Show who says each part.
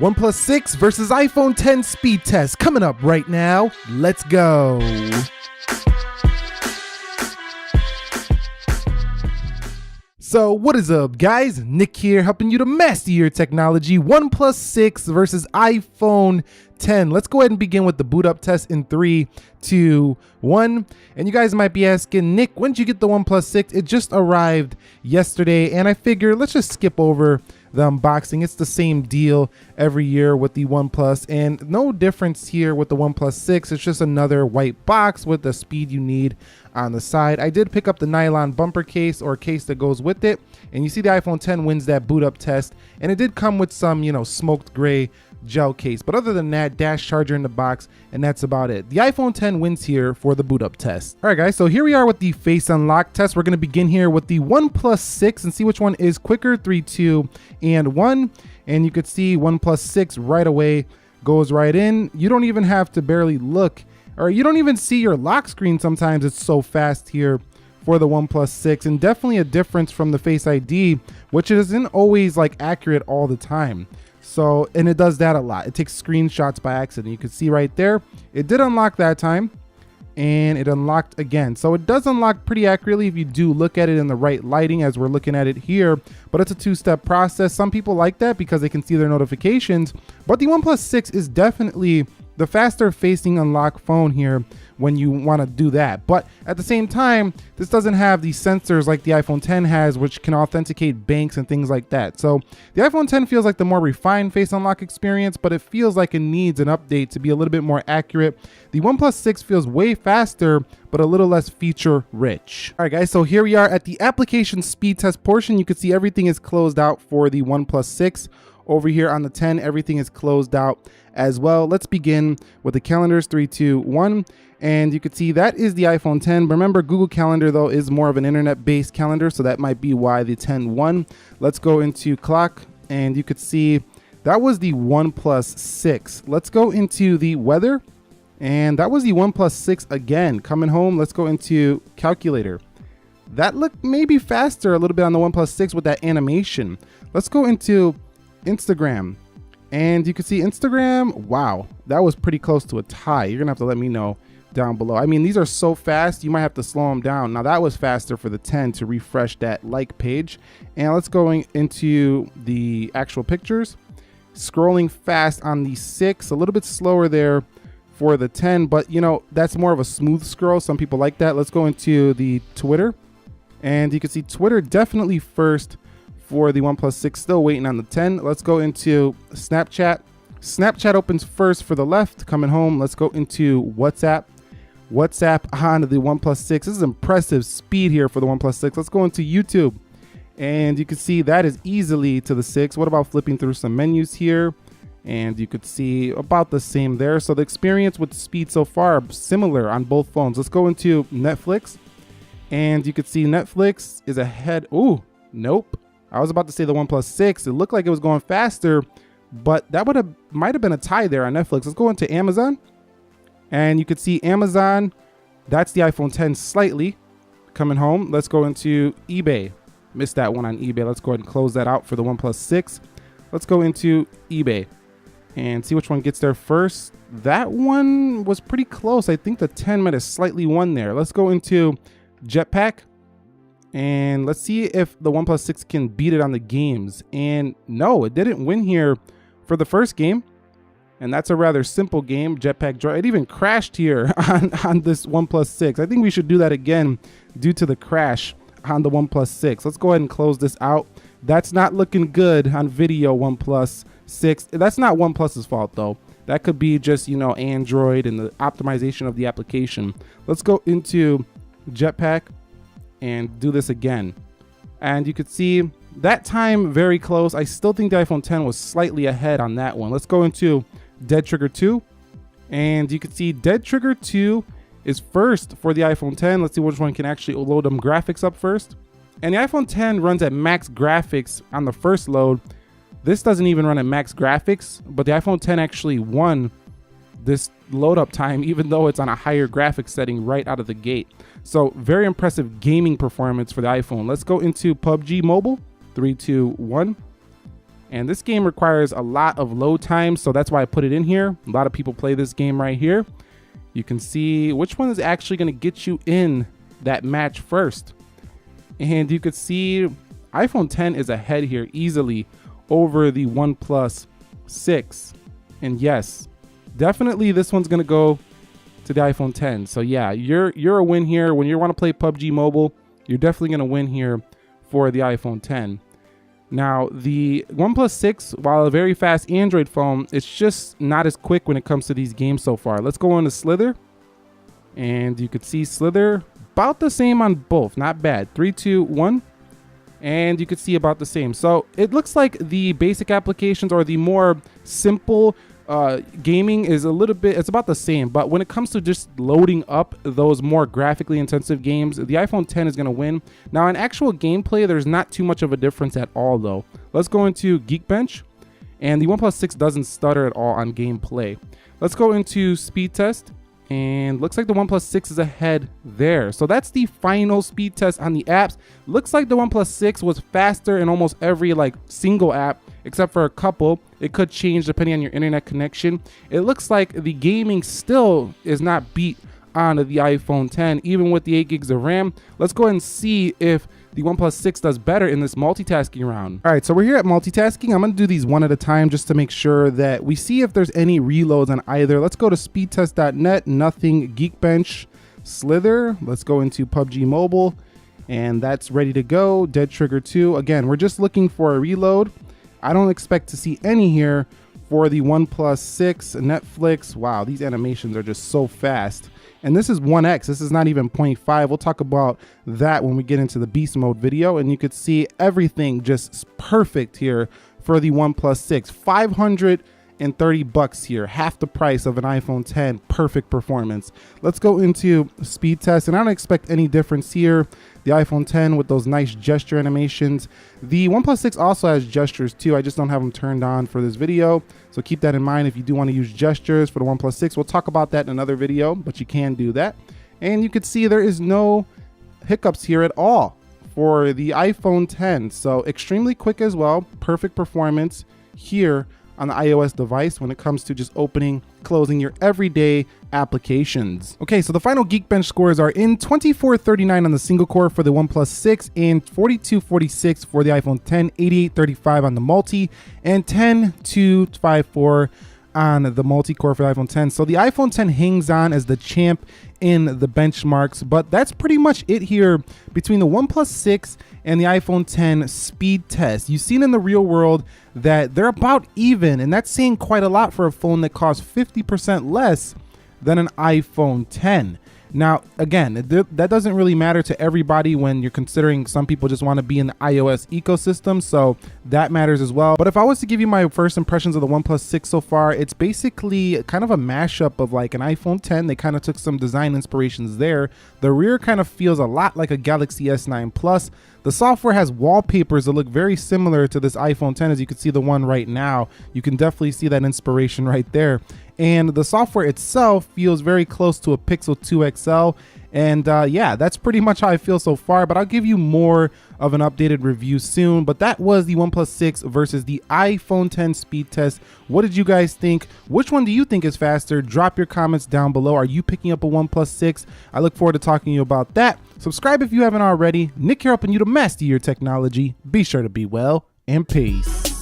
Speaker 1: OnePlus 6 versus iPhone 10 speed test coming up right now. Let's go. So what is up, guys? Nick here, helping you to master your technology. OnePlus 6 versus iPhone 10. Let's go ahead and begin with the boot up test in 3, 2, 1. And you guys might be asking, Nick, when did you get the OnePlus 6? It just arrived yesterday, and I figure let's just skip over the unboxing. It's the same deal every year with the OnePlus, and no difference here with the OnePlus 6. It's just another white box with the speed you need on the side. I did pick up the nylon bumper case or case that goes with it, and you see the iPhone 10 wins that boot up test, and it did come with some, smoked gray gel case, but other than that, dash charger in the box, and that's about it. The iPhone 10 wins here for the boot up test. All right, guys, so here we are with the face unlock test. We're going to begin here with the OnePlus 6 and see which one is quicker. 3, 2, and 1. And you could see OnePlus 6 right away goes right in. You don't even have to barely look, or you don't even see your lock screen sometimes. It's so fast here for the OnePlus 6, and definitely a difference from the Face ID, which isn't always like accurate all the time. So, and it does that a lot. It takes screenshots by accident. You can see right there, it did unlock that time, and it unlocked again. So it does unlock pretty accurately if you do look at it in the right lighting as we're looking at it here, but it's a two-step process. Some people like that because they can see their notifications, but the OnePlus 6 is definitely the faster facing unlock phone here when you want to do that. But at the same time, this doesn't have the sensors like the iPhone 10 has, which can authenticate banks and things like that. So the iPhone 10 feels like the more refined face unlock experience, but it feels like it needs an update to be a little bit more accurate. The OnePlus 6 feels way faster, but a little less feature rich. All right, guys, so here we are at the application speed test portion. You can see everything is closed out for the OnePlus 6. Over here on the 10, everything is closed out as well. Let's begin with the calendars. 3, 2, 1. And you can see that is the iPhone 10. Remember, Google Calendar, though, is more of an internet-based calendar, so that might be why the 10 won. Let's go into clock, and you could see that was the OnePlus 6. Let's go into the weather, and that was the OnePlus 6 again. Coming home, let's go into calculator. That looked maybe faster a little bit on the OnePlus 6 with that animation. Let's go into Instagram, and you can see Instagram. Wow, that was pretty close to a tie. You're gonna have to let me know down below. I mean, these are so fast, you might have to slow them down. Now that was faster for the 10 to refresh that like page. And let's go into the actual pictures. Scrolling fast on the 6, a little bit slower there for the 10, but that's more of a smooth scroll. Some people like that. Let's go into the Twitter, and you can see Twitter definitely first for the OnePlus 6, still waiting on the 10. Let's go into Snapchat. Snapchat opens first for the left. Coming home, let's go into WhatsApp. WhatsApp on the OnePlus 6. This is impressive speed here for the OnePlus 6. Let's go into YouTube, and you can see that is easily to the 6. What about flipping through some menus here? And you could see about the same there. So the experience with the speed so far are similar on both phones. Let's go into Netflix, and you could see Netflix is ahead. Ooh, nope. I was about to say the OnePlus 6. It looked like it was going faster, but that might have been a tie there on Netflix. Let's go into Amazon, and you could see Amazon. That's the iPhone 10 slightly. Coming home, let's go into eBay. Missed that one on eBay. Let's go ahead and close that out for the OnePlus 6. Let's go into eBay and see which one gets there first. That one was pretty close. I think the 10 might have slightly won there. Let's go into Jetpack, and let's see if the OnePlus 6 can beat it on the games. And no, it didn't win here for the first game. And that's a rather simple game, Jetpack Joy. It even crashed here on this OnePlus 6. I think we should do that again due to the crash on the OnePlus 6. Let's go ahead and close this out. That's not looking good on video, OnePlus 6. That's not OnePlus's fault, though. That could be just, Android and the optimization of the application. Let's go into Jetpack and do this again. And you could see that time very close. I still think the iPhone 10 was slightly ahead on that one. Let's go into Dead Trigger 2, and you can see Dead Trigger 2 is first for the iPhone 10. Let's see which one can actually load them graphics up first. And the iPhone 10 runs at max graphics on the first load. This doesn't even run at max graphics, but the iPhone 10 actually won this load up time, even though it's on a higher graphics setting right out of the gate. So very impressive gaming performance for the iPhone. Let's go into PUBG Mobile. 3, 2, 1. And this game requires a lot of load time, so that's why I put it in here. A lot of people play this game right here. You can see which one is actually going to get you in that match first. And you could see iPhone 10 is ahead here easily over the OnePlus 6. And yes, definitely this one's going to go to the iPhone 10. So yeah, you're a win here. When you want to play PUBG Mobile, you're definitely going to win here for the iPhone 10. Now, the OnePlus 6, while a very fast Android phone, it's just not as quick when it comes to these games so far. Let's go into Slither. And you could see Slither about the same on both. Not bad. 3, 2, 1. And you could see about the same. So it looks like the basic applications or the more simple gaming is a little bit, it's about the same. But when it comes to just loading up those more graphically intensive games, the iPhone 10 is going to win. Now in actual gameplay, there's not too much of a difference at all though. Let's go into Geekbench, and the OnePlus 6 doesn't stutter at all on gameplay. Let's go into speed test, and looks like the OnePlus 6 is ahead there. So that's the final speed test on the apps. Looks like the OnePlus 6 was faster in almost every single app, except for a couple. It could change depending on your internet connection. It looks like the gaming still is not beat on the iPhone 10, even with the 8 gigs of RAM. Let's go ahead and see if the OnePlus 6 does better in this multitasking round. All right, so we're here at multitasking. I'm gonna do these one at a time just to make sure that we see if there's any reloads on either. Let's go to speedtest.net, nothing. Geekbench, Slither. Let's go into PUBG Mobile, and that's ready to go. Dead Trigger 2. Again, we're just looking for a reload. I don't expect to see any here for the OnePlus 6. Netflix. Wow, these animations are just so fast. And this is 1x, this is not even 0.5. We'll talk about that when we get into the beast mode video. And you could see everything just perfect here for the OnePlus 6. $530 here, half the price of an iPhone 10, perfect performance. Let's go into speed test, and I don't expect any difference here. The iPhone 10 with those nice gesture animations. The OnePlus 6 also has gestures too. I just don't have them turned on for this video. So keep that in mind if you do want to use gestures for the OnePlus 6. We'll talk about that in another video, but you can do that. And you can see there is no hiccups here at all for the iPhone 10. So extremely quick as well. Perfect performance here on the iOS device when it comes to just opening, closing your everyday applications. Okay, so the final Geekbench scores are in 2439 on the single core for the OnePlus 6 and 4246 for the iPhone 10, 8835 on the multi, and 10254 on the multi-core for the iPhone 10. So the iPhone 10 hangs on as the champ in the benchmarks, but that's pretty much it here between the OnePlus 6 and the iPhone 10 speed test. You've seen in the real world that they're about even, and that's saying quite a lot for a phone that costs 50% less than an iPhone 10. Now, again, that doesn't really matter to everybody when you're considering some people just want to be in the iOS ecosystem, so that matters as well. But if I was to give you my first impressions of the OnePlus 6 so far, it's basically kind of a mashup of like an iPhone 10. They kind of took some design inspirations there. The rear kind of feels a lot like a Galaxy S9 Plus. The software has wallpapers that look very similar to this iPhone 10, as you can see the one right now. You can definitely see that inspiration right there. And the software itself feels very close to a Pixel 2 XL. And yeah, that's pretty much how I feel so far, but I'll give you more of an updated review soon. But that was the OnePlus 6 versus the iPhone 10 speed test. What did you guys think? Which one do you think is faster? Drop your comments down below. Are you picking up a OnePlus 6? I look forward to talking to you about that. Subscribe if you haven't already. Nick here helping you to master your technology. Be sure to be well, and peace.